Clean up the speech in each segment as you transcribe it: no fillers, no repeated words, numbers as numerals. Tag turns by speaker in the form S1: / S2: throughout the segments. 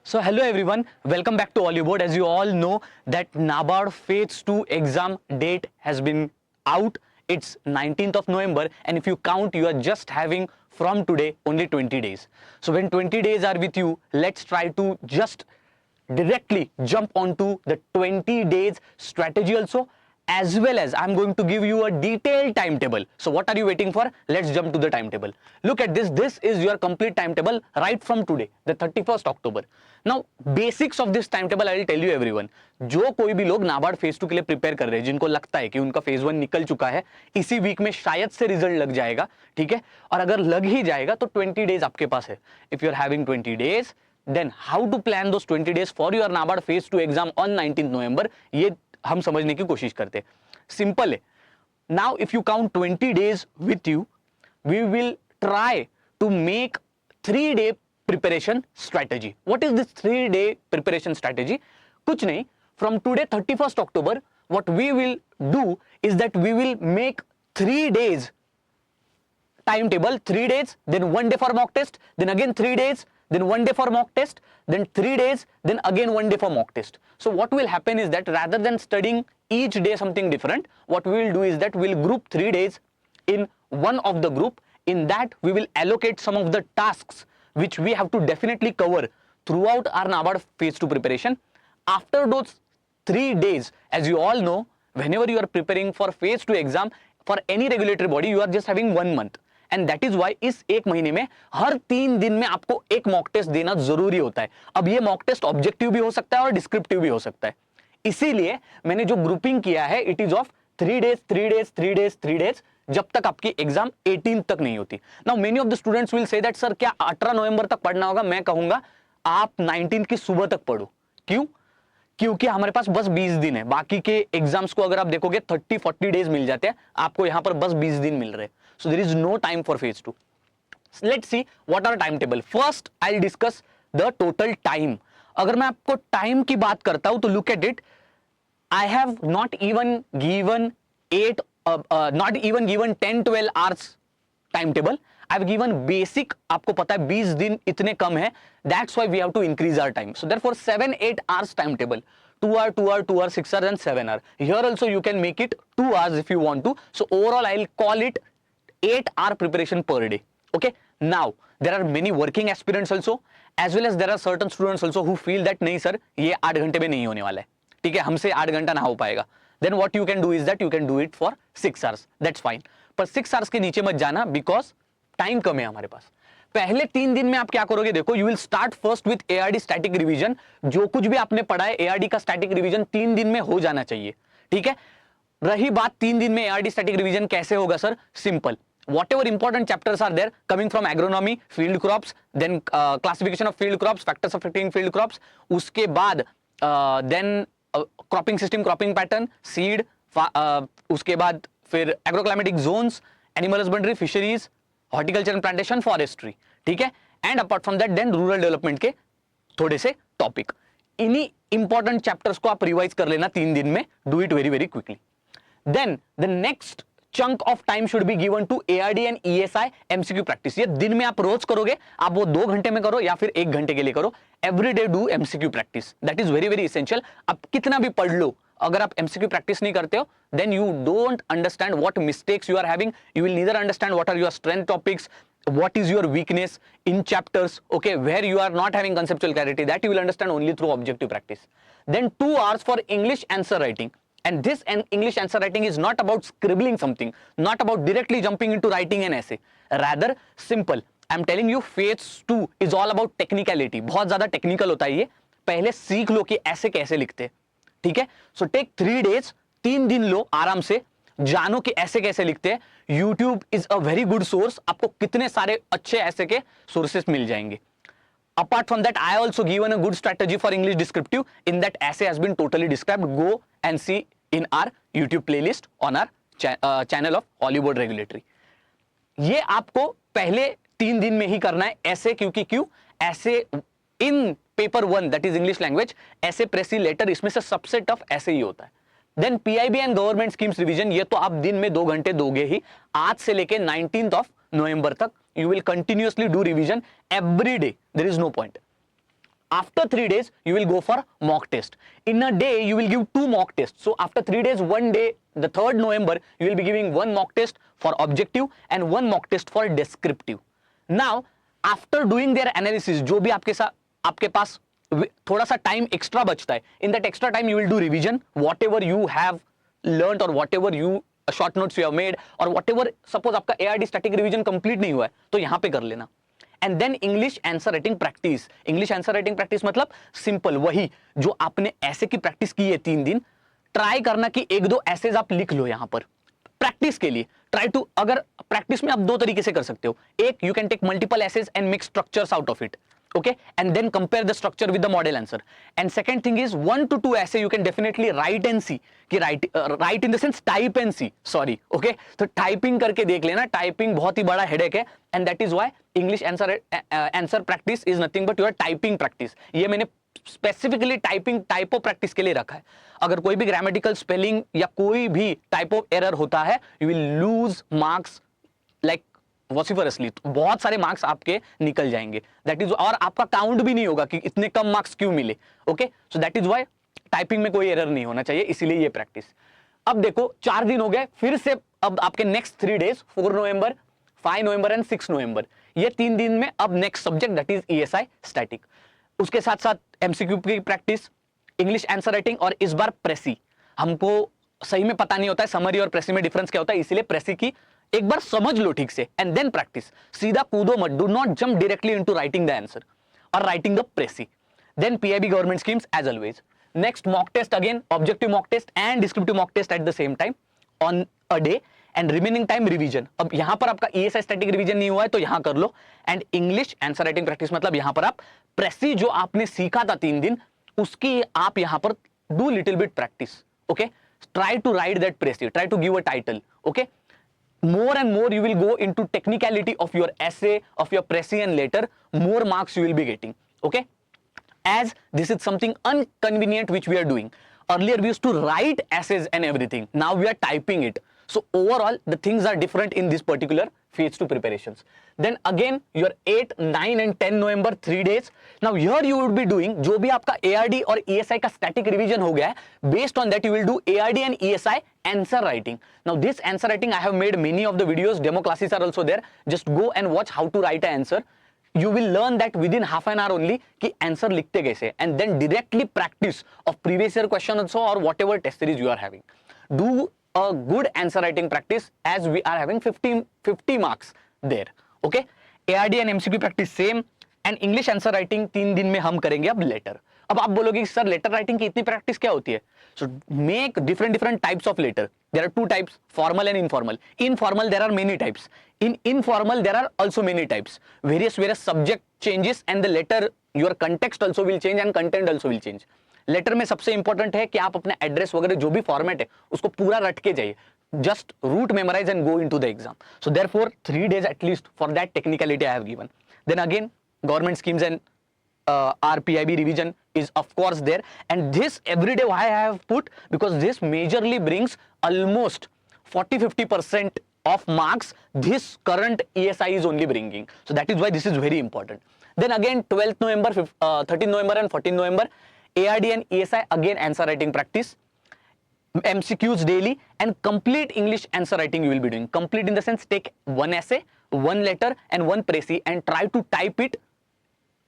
S1: So hello everyone, welcome back to Ollywood. As you all know that NABARD Phase 2 exam date has been out. It's 19th of November, and if you count, you are just having from today only 20 days. So when 20 days are with you, let's try to just directly jump onto the 20 days strategy also, as well as I'm going to give you a detailed timetable. So what are you waiting for? Let's jump to the timetable. Look at this. This is your complete timetable right from today, the 31st October. Now basics of this timetable I will tell you everyone. जो कोई भी लोग NABARD phase 2 के लिए prepare कर रहे हैं, जिनको लगता है कि उनका फेज 1 निकल चुका है, इसी वीक में शायद से रिजल्ट लग जाएगा, ठीक है, और अगर लग ही जाएगा तो 20 डेज आपके पास है. If you are having 20 days, then how to plan those 20 days for your NABARD phase 2 exam on 19th November, ये हम समझने की कोशिश करते हैं. सिंपल है. Now if you count 20 days with you, we will try to make 3-day preparation strategy. What is this 3-day preparation strategy? कुछ नहीं. From today 31st October, what we will do is that we will make 3 days timetable, 3 days, then 1 day for mock test, then again 3 days, then 1 day for mock test, then 3 days, then again 1 day for mock test. So what will happen is that rather than studying each day something different, what we will do is that we will group 3 days in one of the group. In that we will allocate some of the tasks which we have to definitely cover throughout our NABARD phase 2 preparation. After those 3 days, as you all know, whenever you are preparing for phase 2 exam for any regulatory body, you are just having 1 month. And that is why इस एक महीने में हर 3 दिन में आपको एक mock test देना जरूरी होता है. अब ये मॉक टेस्ट ऑब्जेक्टिव भी हो सकता है और डिस्क्रिप्टिव भी हो सकता है. इसीलिए मैंने जो ग्रुपिंग किया है, it is of 3 days, 3 days, 3 days, 3 days, जब तक आपकी एग्जाम 18 तक नहीं होती. Now many of the students will say that sir क्या 18 नवंबर तक पढ़ना होगा? मैं कहूंगा आप 19 की सुबह तक पढ़ो. क्यों? क्योंकि हमारे पास बस 20 दिन है. बाकी के एग्जाम्स को अगर आप देखोगे 30-40 डेज मिल जाते हैं, आपको यहां पर बस 20 दिन मिल रहे हैं. So there is no time for phase 2. Let's see what are timetable. First I'll discuss the total time. अगर मैं आपको टाइम की बात करता हूं तो look at it. I have not even given 10-12 hours timetable. I've given basic. आपको पता है 20 दिन इतने कम है. That's why we have to increase our time. So therefore 7-8 hours timetable. 2 hour, 2 hour, 2 hour, 6 hours and 7 hour. Here also you can make it 2 hours if you want to. So overall I'll call it 8-hour preparation per day. Okay. Now there are many working aspirants also, as well as there are certain students also who feel that नहीं sir ये 8 घंटे में नहीं होने वाला है, ठीक है, हमसे 8 घंटा ना हो पाएगा. Then what you can do is that you can do it for 6 hours. That's fine. पर 6 hours के नीचे मत जाना because टाइम कम है हमारे पास. पहले 3 दिन में आप क्या करोगे? देखो, you will start first with ARD static revision. जो कुछ भी आपने पढ़ा है ARD का स्टैटिक रिवीजन 3 दिन में हो जाना चाहिए, ठीक है. रही बात 3 दिन में ARD स्टैटिक रिवीजन कैसे होगा sir? Simple. Whatever important chapters are there coming from agronomy, field crops, then classification of field crops, factors affecting field crops, उसके बाद then cropping system, cropping pattern, seed, उसके बाद फिर agroclimatic zones, animal husbandry, fisheries, horticulture and plantation, forestry, ठीक है. And apart from that then rural development के थोड़े से टॉपिक. इन्हीं इंपॉर्टेंट चैप्टर्स को आप रिवाइज कर लेना 3 दिन में. Do it very very quickly. Then the next chunk of time should be given to ARD and ESI MCQ practice. ये दिन में आप रोज करोगे, आप वो 2 घंटे में करो या फिर 1 घंटे के लिए करो. Every day do MCQ practice. That is very very essential. आप कितना भी पढ़ लो, अगर आप MCQ practice नहीं करते हो, then you don't understand what mistakes you are having. You will neither understand what are your strength topics, what is your weakness in chapters, okay, where you are not having conceptual clarity. That you will understand only through objective practice. Then 2 hours for English answer writing. And this English answer writing is not about scribbling something, not about directly jumping into writing an essay. Rather simple. I'm telling you, phase 2 is all about technicality. बहुत ज्यादा technical होता है ये. पहले सीख लो कि ऐसे कैसे लिखते हैं, ठीक है. So take 3 days, 3 दिन लो आराम से, जानो कि ऐसे कैसे लिखते हैं. YouTube is a very good source. आपको कितने सारे अच्छे ऐसे के sources मिल जाएंगे. Apart from that, I also given a good strategy for English descriptive. In that essay has been totally described. Go and see in our YouTube playlist on our channel of Hollywood Regulatory. ये आपको पहले 3 दिन में ही करना है ऐसे. क्यों ऐसे इन paper 1 that is English language, ऐसे प्रेसी लेटर, इसमें से सबसे टफ ऐसे ही होता है. Then PIB and government schemes revision, ये तो आप दिन में 2 घंटे दोगे ही. आज से लेके 19th of November तक you will continuously do revision every day. There is no point. After 3 days, you will go for mock test. In a day, you will give 2 mock tests. So after 3 days, one day, the 3rd November, you will be giving 1 mock test for objective and 1 mock test for descriptive. Now, after doing their analysis, जो भी आपके पास थोड़ा सा time extra बचता है, in that extra time you will do revision, whatever you have learned or whatever you short notes you have made or whatever, suppose आपका ARD static revision complete नहीं हुआ है, तो यहाँ पे कर लेना. And then English answer writing practice. English answer writing practice मतलब सिंपल वही जो आपने ऐसे की प्रैक्टिस की है 3 दिन, ट्राई करना कि 1-2 ऐसेज आप लिख लो यहां पर प्रैक्टिस के लिए. ट्राई टू, अगर प्रैक्टिस में आप 2 तरीके से कर सकते हो. एक, you can take multiple essays and mix structures out of it. Okay, and then compare the structure with the model answer. And second thing is 1 to 2 essay you can definitely write and see कि write in the sense type and see, sorry. Okay, तो typing करके देख लेना. typing बहुत ही बड़ा headache है, and that is why English answer practice is nothing but your typing practice. ये मैंने स्पेसिफिकली टाइपिंग टाइपो प्रैक्टिस के लिए रखा है. अगर कोई भी ग्रामेटिकल स्पेलिंग या कोई भी टाइप ऑफ एरर होता है, you will lose marks like vociferously. बहुत सारे मार्क्स आपके निकल जाएंगे. दैट इज, और आपका काउंट भी नहीं होगा कि इतने कम मार्क्स क्यों मिले. Okay, so that is why typing में कोई एरर नहीं होना चाहिए, इसीलिए ये प्रैक्टिस. अब देखो 4 दिन हो गए, फिर से अब आपके next 3 days 4 November, 5 November and 6 नवंबर, ये 3 दिन में अब next subject that is ESI static. उसके साथ साथ एमसीक्यू की प्रैक्टिस, इंग्लिश आंसर राइटिंग, और इस बार प्रेसी. हमको सही में पता नहीं होता है समरी और प्रेसी में डिफरेंस क्या होता है, इसलिए प्रेसी की एक बार समझ लो ठीक से एंड देन प्रैक्टिस. सीधा कूदो मत, do not jump directly into writing the answer और writing the precis. Then PIB government schemes as always. Next mock test, again objective mock test and descriptive mock test at the same time on a day, and remaining time revision. अब यहां पर आपका ESI static revision नहीं हुआ है तो यहां कर लो. And English answer writing practice मतलब यहां पर आप प्रेसी जो आपने सीखा था 3 दिन, उसकी आप यहां पर do little bit practice. Okay, try to write that precis, try to give a title. Okay, more and more you will go into technicality of your essay, of your précis, and later more marks you will be getting. Okay, as this is something inconvenient which we are doing. Earlier we used to write essays and everything, now we are typing it. So overall the things are different in this particular phase 2 preparations. Then again your 8, 9 and 10 November 3 days. Now here you would be doing जो भी आपका ARD और ESI का static revision हो गया है, based on that you will do ARD and ESI answer writing. Now this answer writing I have made many of the videos, demo classes are also there. Just go and watch how to write an answer. You will learn that within half an hour only कि answer लिखते कैसे, and then directly practice of previous year question also or whatever test series you are having. Do a good answer writing practice as we are having 50 marks there. Okay, ARD and MCQ practice same, and English answer writing 3 दिन में हम करेंगे अब letter. अब आप बोलोगे कि sir letter writing की इतनी प्रैक्टिस क्या होती है? So make different types of letter. There are 2 types, formal and informal. Informal there are many types. In informal there are also many types. Various subject changes and the letter, your context also will change and content also will change. Letter में सबसे important है कि आप अपना address वगैरह जो भी format है उसको पूरा रट के जाइए. Just root memorize and go into the exam. So therefore 3 days at least for that technicality I have given. Then again government schemes and RPIB revision is of course there, and this every day why I have put, because this majorly brings almost 40-50% of marks this current ESI is only bringing. So that is why this is very important. Then again 12th November, 13th November and 14th November, ARD and ESI again answer writing practice, MCQs daily, and complete English answer writing you will be doing. Complete in the sense take 1 essay, 1 letter and 1 précis and try to type it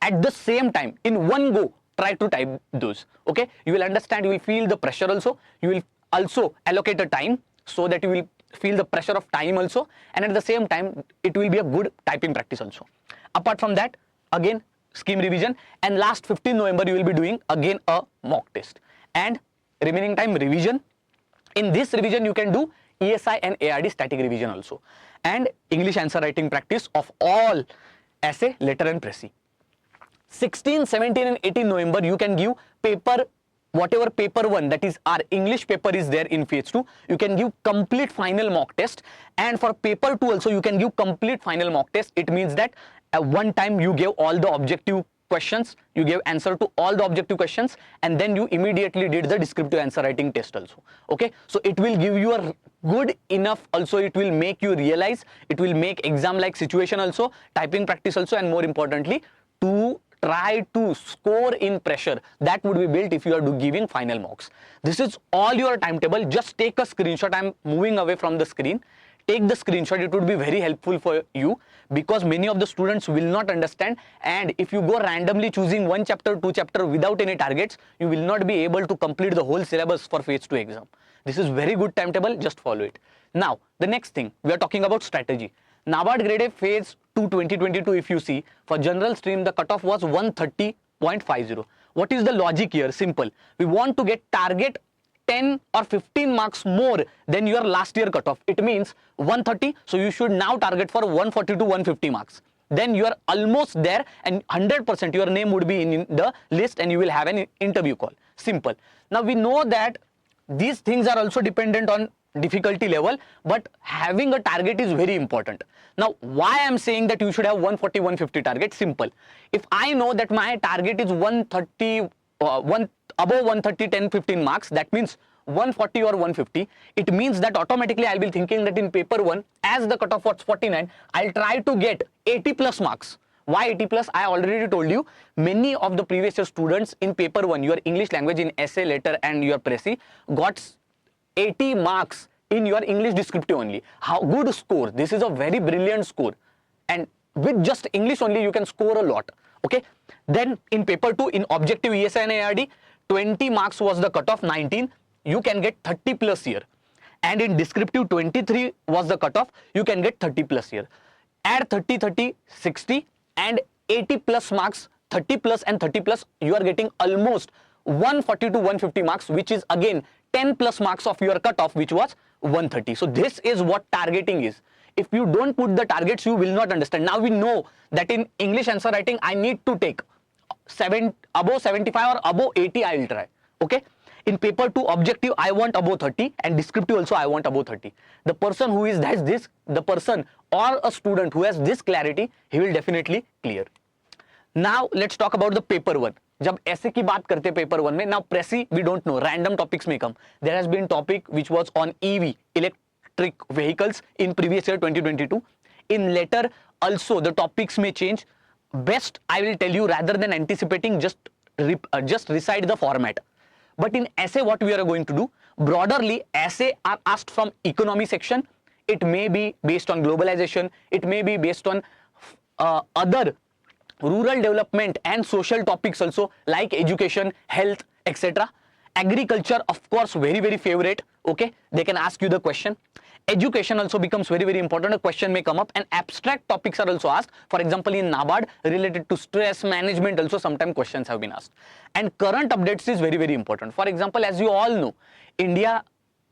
S1: at the same time in one go. Try to type those. Okay, you will understand, you will feel the pressure also. You will also allocate a time so that you will feel the pressure of time also, and at the same time it will be a good typing practice also. Apart from that, again scheme revision, and last 15 November you will be doing again a mock test, and remaining time revision. In this revision you can do ESI and ARD static revision also, and English answer writing practice of all essay, letter and précis. 16, 17 and 18 November you can give paper, whatever paper 1, that is our English paper is there in phase 2, you can give complete final mock test, and for paper 2 also you can give complete final mock test. It means that at one time you gave all the objective questions, you gave answer to all the objective questions, and then you immediately did the descriptive answer writing test also. Okay, so it will give you a good enough, also it will make you realize, it will make exam like situation also, typing practice also, and more importantly to try to score in pressure that would be built if you are giving final mocks. This is all your timetable. Just take a screenshot. I'm moving away from the screen. Take the screenshot. It would be very helpful for you because many of the students will not understand, and if you go randomly choosing one chapter, two chapter without any targets, you will not be able to complete the whole syllabus for phase 2 exam. This is very good timetable. Just follow it. Now the next thing, we are talking about strategy. NABARD grade A phase 2 2022, if you see, for general stream the cutoff was 130.50. What is the logic here? Simple. We want to get target 10 or 15 marks more than your last year cutoff. It means 130, so you should now target for 140 to 150 marks. Then you are almost there, and 100% your name would be in the list and you will have an interview call. Simple. Now we know that these things are also dependent on difficulty level, but having a target is very important. Now why I am saying that you should have 140 150 target? Simple. If I know that my target is 130 above 130 10 15 marks, that means 140 or 150, it means that automatically I'll be thinking that in paper 1, as the cutoff was 49, I'll try to get 80 plus marks. Why 80 plus? I already told you, many of the previous year students in paper 1, your English language in essay, letter and your Pressy got 80 marks in your English descriptive only. How good score. This is a very brilliant score, and with just English only you can score a lot. Okay, then in paper 2, in objective ESI and ARD, 20 marks was the cutoff, 19, you can get 30 plus here, and in descriptive 23 was the cutoff, you can get 30 plus here. Add 30 30 60 and 80 plus marks, 30 plus and 30 plus, you are getting almost 140 to 150 marks, which is again 10 plus marks of your cutoff, which was 130. So this is what targeting is. If you don't put the targets, you will not understand. Now we know that in English answer writing, I need to take above 75 or above 80, I will try. Okay. In paper 2 objective, I want above 30, and descriptive also I want above 30. The person who has this, the person or a student who has this clarity, he will definitely clear. Now let's talk about the paper 1. जब ऐसे की बात करते paper 1 में, now Pressy we don't know, random topics may come. There has been topic which was on EV, electric vehicles, in previous year 2022. In letter also the topics may change. Best I will tell you, rather than anticipating, just recite the format. But in essay, what we are going to do, broaderly essay are asked from economy section. It may be based on globalization, it may be based on other rural development and social topics also, like education, health, etc. Agriculture, of course, very very favorite. Okay, they can ask you the question. Education also becomes very very important. A question may come up, and abstract topics are also asked. For example, in NABARD, related to stress management also sometimes questions have been asked. And current updates is very very important. For example, as you all know, India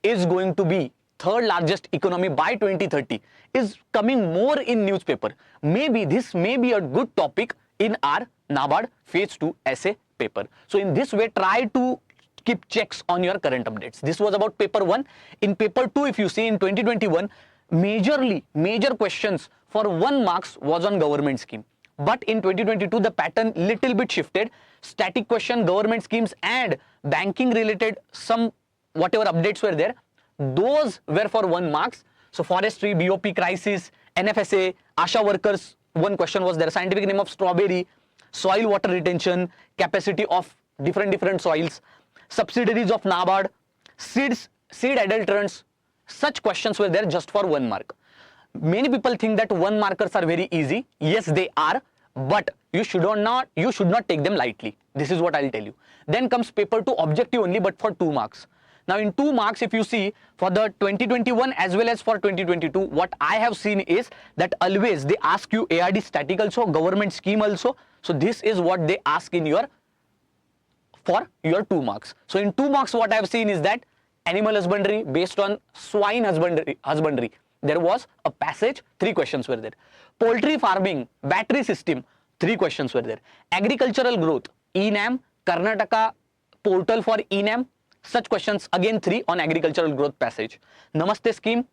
S1: is going to be third largest economy by 2030, is coming more in newspaper. Maybe this may be a good topic in our NABARD phase 2 essay paper. So in this way, try to keep checks on your current updates. This was about paper 1. In paper 2, if you see, in 2021, major questions for 1 marks was on government scheme. But in 2022, the pattern little bit shifted. Static question, government schemes and banking related, some whatever updates were there, those were for 1 marks. So forestry, BOP crisis, NFSA, ASHA workers, one question was there. Scientific name of strawberry, soil water retention, capacity of different soils, subsidiaries of NABARD, seed adulterants. Such questions were there just for 1 mark. Many people think that 1 markers are very easy. Yes, they are, but you should not take them lightly. This is what I'll tell you. Then comes paper 2 objective only, but for 2 marks. Now in 2 marks, if you see, for the 2021 as well as for 2022, what I have seen is that always they ask you ARD static also, government scheme also. So this is what they ask in your for your 2 marks. So in 2 marks, what I have seen is that animal husbandry, based on swine husbandry, there was a passage, 3 questions were there. Poultry farming, battery system, 3 questions were there. Agricultural growth, ENAM, Karnataka portal for ENAM, such questions again 3 on agricultural growth passage. Namaste scheme,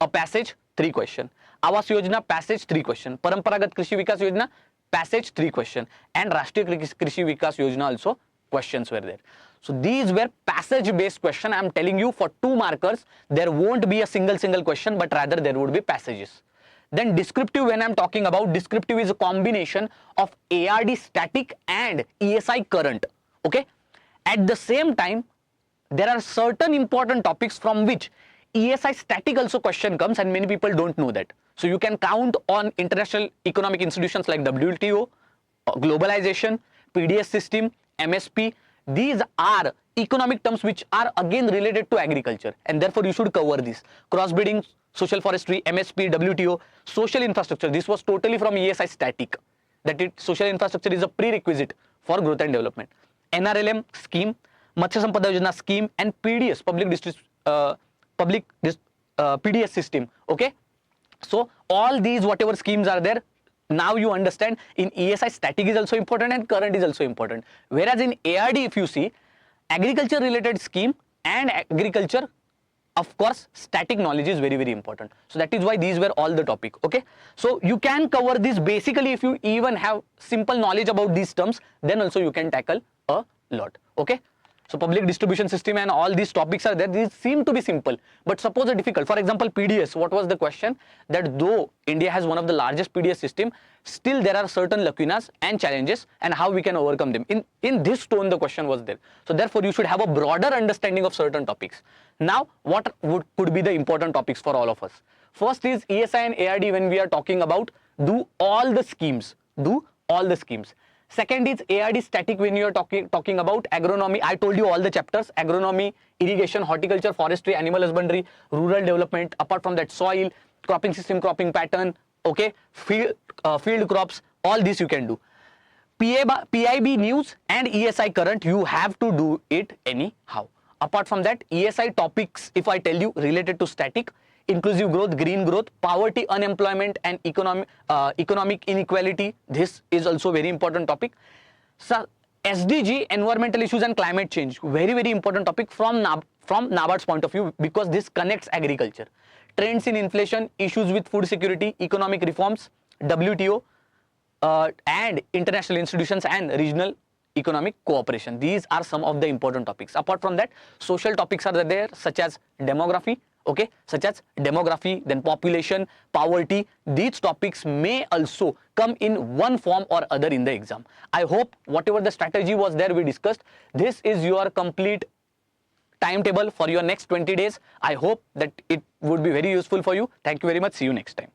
S1: a passage, 3 question. Awas Yojana, passage, 3 question. Paramparagat Krishi Vikas Yojana, passage, 3 question. And Rashtriya Krishi Vikas Yojana also, questions were there. So these were passage based question. I am telling you, for 2 markers there won't be a single question, but rather there would be passages. Then descriptive, when I'm talking about descriptive, is a combination of ARD static and ESI current. Okay. At the same time, there are certain important topics from which ESI static also question comes, and many people don't know that. So you can count on international economic institutions like WTO, globalization, PDS system, MSP. These are economic terms which are again related to agriculture, and therefore you should cover this. Crossbreeding, social forestry, MSP, WTO, social infrastructure. This was totally from ESI static. That social infrastructure is a prerequisite for growth and development. NRLM scheme, Matsya Sampada Yojana scheme, and PDS, PDS system. Okay. So all these whatever schemes are there, now you understand in ESI static is also important and current is also important. Whereas in ARD, if you see, agriculture related scheme and agriculture, of course, static knowledge is very, very important. So that is why these were all the topic. Okay. So you can cover this basically if you even have simple knowledge about these terms, then also you can tackle a lot. Okay. So public distribution system and all these topics are there. These seem to be simple, but suppose a difficult. For example, PDS. What was the question? That though India has one of the largest PDS system, still there are certain lacunas and challenges, and how we can overcome them. In this tone, the question was there. So therefore, you should have a broader understanding of certain topics. Now, what could be the important topics for all of us? First is ESI and ARD. When we are talking about, do all the schemes. Do all the schemes. Second is ARD static, when you are talking about agronomy. I told you all the chapters: agronomy, irrigation, horticulture, forestry, animal husbandry, rural development. Apart from that, soil, cropping system, cropping pattern, okay, field crops, all this you can do. PIB news and ESI current, you have to do it anyhow. Apart from that, ESI topics, if I tell you, related to static, inclusive growth, green growth, poverty, unemployment, and economic inequality. This is also very important topic. So SDG, environmental issues and climate change, very, very important topic from NABARD's point of view, because this connects agriculture. Trends in inflation, issues with food security, economic reforms, WTO, and international institutions and regional economic cooperation. These are some of the important topics. Apart from that, social topics are there, such as demography, okay, such as demography, then population, poverty. These topics may also come in one form or other in the exam. I hope whatever the strategy was there we discussed, this is your complete timetable for your next 20 days. I hope that it would be very useful for you. Thank you very much. See you next time.